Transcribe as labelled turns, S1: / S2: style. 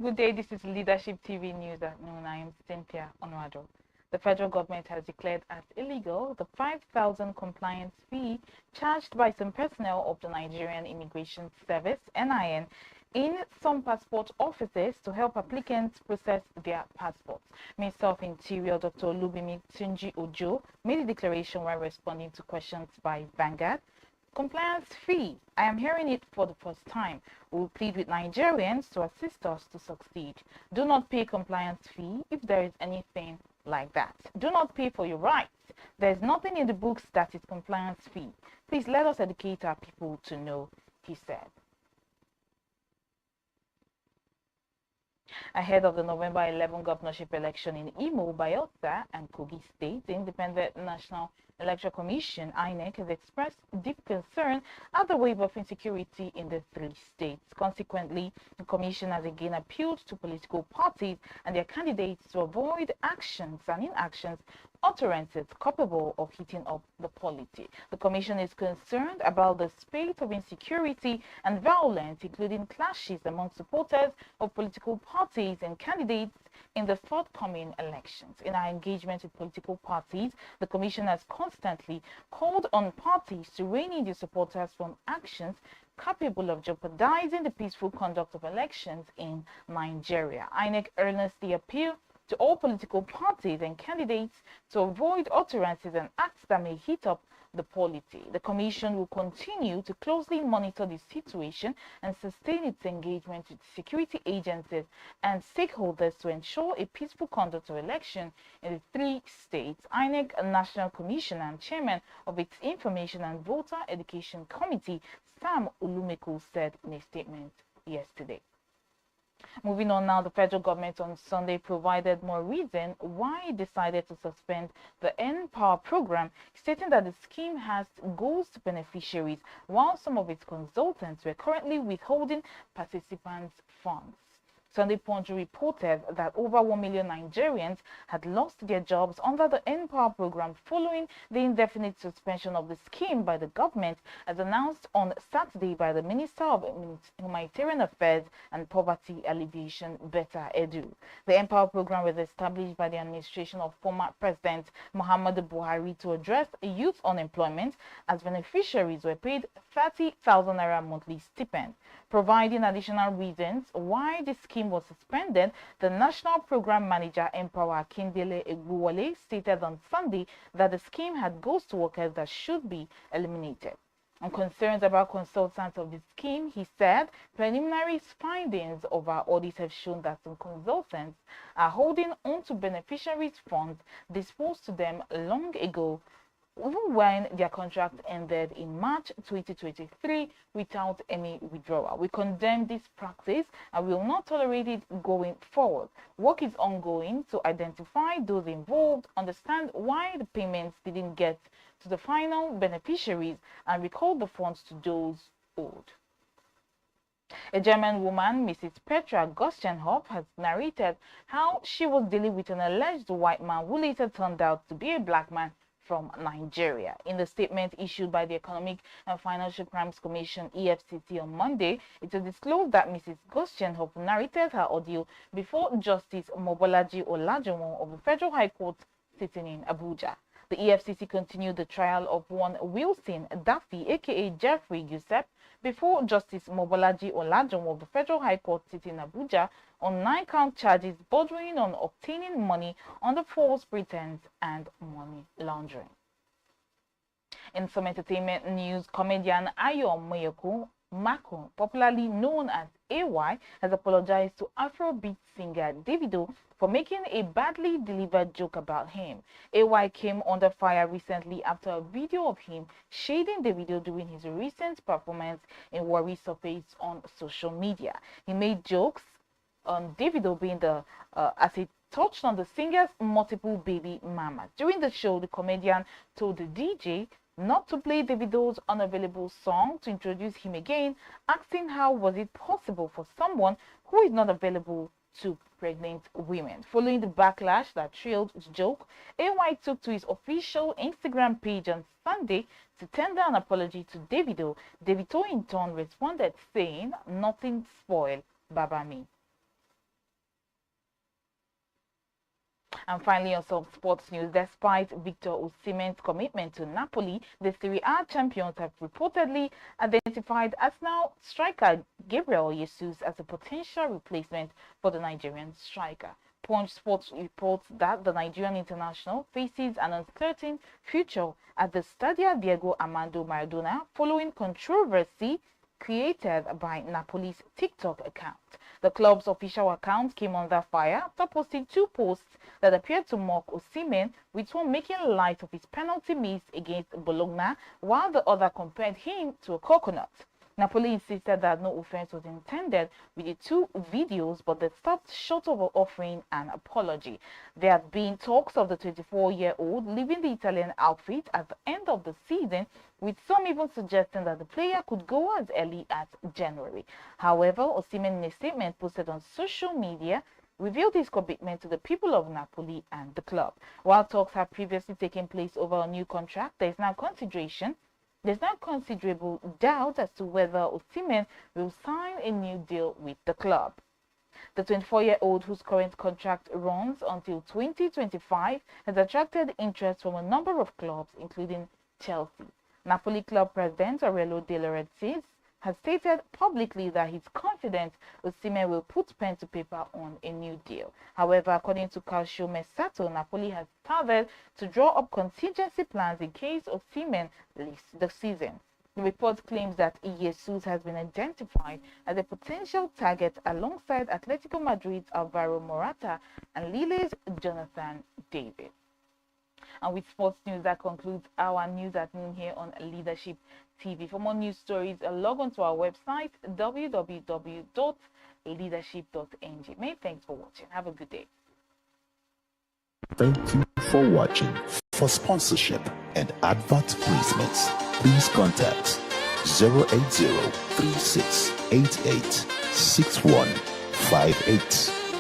S1: Good day, this is Leadership TV News at noon. I am Cynthia Onwado. The federal government has declared as illegal the 5,000 compliance fee charged by some personnel of the Nigerian Immigration Service (NIN) in some passport offices to help applicants process their passports. Minister of Interior Dr. Olubimi Tunji Ojo made the declaration while responding to questions by Vanguard. Compliance fee. I am hearing it for the first time. We will plead with Nigerians to assist us to succeed. Do not pay compliance fee if there is anything like that. Do not pay for your rights. There is nothing in the books that is compliance fee. Please let us educate our people to know, he said. Ahead of the November 11 governorship election in Imo, Bayelsa, and Kogi State, the Independent National Electoral Commission (INEC) has expressed deep concern at the wave of insecurity in the three states. Consequently, the Commission has again appealed to political parties and their candidates to avoid actions and inactions utterances capable of heating up the polity. The Commission is concerned about the spate of insecurity and violence, including clashes among supporters of political parties and candidates in the forthcoming elections. In our engagement with political parties, the Commission has constantly called on parties to rein in their supporters from actions capable of jeopardizing the peaceful conduct of elections in Nigeria. INEC earnestly appeal to all political parties and candidates to avoid utterances and acts that may heat up the polity. The Commission will continue to closely monitor the situation and sustain its engagement with security agencies and stakeholders to ensure a peaceful conduct of election in the three states. INEC National Commissioner and Chairman of its Information and Voter Education Committee, Sam Olumeku, said in a statement yesterday. Moving on now, the federal government on Sunday provided more reason why it decided to suspend the N-Power program, stating that the scheme has ghost beneficiaries, while some of its consultants were currently withholding participants' funds. Sunday Punch reported that over 1 million Nigerians had lost their jobs under the N-Power program following the indefinite suspension of the scheme by the government, as announced on Saturday by the Minister of Humanitarian Affairs and Poverty Alleviation, Betta Edu. The N-Power program was established by the administration of former President Muhammadu Buhari to address youth unemployment, as beneficiaries were paid 30,000 naira monthly stipend. Providing additional reasons why the scheme was suspended, the National Program Manager Empower Akindele Egbuwale stated on Sunday that the scheme had ghost workers that should be eliminated. On concerns about consultants of the scheme, he said preliminary findings of our audit have shown that some consultants are holding on to beneficiaries' funds disposed to them long ago, even when their contract ended in March 2023 without any withdrawal. We condemn this practice and will not tolerate it going forward. Work is ongoing to identify those involved, understand why the payments didn't get to the final beneficiaries, and recall the funds to those owed. A German woman, Mrs. Petra Gostenhoff, has narrated how she was dealing with an alleged white man who later turned out to be a black man from Nigeria. In the statement issued by the Economic and Financial Crimes Commission (EFCC) on Monday, it was disclosed that Mrs. Gostenhoff narrated her audio before Justice Mobolaji Olajuwon of the Federal High Court sitting in Abuja. The EFCC continued the trial of one Wilson Daffy, aka Jeffrey Giuseppe, before Justice Mobolaji Olajuwon of the Federal High Court sitting in Abuja on 9-count charges bordering on obtaining money under false pretense and money laundering. In some entertainment news, comedian Ayo Mako, popularly known as AY, has apologized to Afrobeat singer Davido for making a badly delivered joke about him. AY came under fire recently after a video of him shading Davido during his recent performance in Warri surfaced on social media. He made jokes on Davido being as he touched on the singer's multiple baby mamas. During the show, the comedian told the DJ not to play Davido's unavailable song to introduce him again, asking how was it possible for someone who is not available to pregnant women. Following the backlash that trailed the joke, AY took to his official Instagram page on Sunday to tender an apology to Davido. Davido in turn responded saying, "Nothing spoiled, Baba me." And finally, on some sports news, despite Victor Osimhen's commitment to Napoli, the Serie A champions have reportedly identified Arsenal striker Gabriel Jesus as a potential replacement for the Nigerian striker. Punch Sports reports that the Nigerian international faces an uncertain future at the Stadio Diego Armando Maradona following controversy created by Napoli's TikTok account. The club's official account came under fire after posting two posts that appeared to mock Osimhen, with one making light of his penalty miss against Bologna, while the other compared him to a coconut. Napoli insisted that no offense was intended with the two videos, but they stopped short of offering an apology. There have been talks of the 24-year-old leaving the Italian outfit at the end of the season, with some even suggesting that the player could go as early as January. However, Osimhen, in a statement posted on social media, revealed his commitment to the people of Napoli and the club. While talks have previously taken place over a new contract, there's now considerable doubt as to whether Osimhen will sign a new deal with the club. The 24-year-old, whose current contract runs until 2025, has attracted interest from a number of clubs, including Chelsea. Napoli club president Aurelio De Laurentiis has stated publicly that he's confident Osimhen will put pen to paper on a new deal. However, according to Calcio Mercato, Napoli has started to draw up contingency plans in case Osimhen leaves the season. The report claims that Jesus has been identified as a potential target alongside Atletico Madrid's Alvaro Morata and Lille's Jonathan David. And with sports news, that concludes our news at noon here on Leadership TV. For more news stories, log on to our website www.leadership.ng. Many thanks for watching. Have a good day.
S2: Thank you for watching. For sponsorship and advert placements, please contact 080-3688-6158.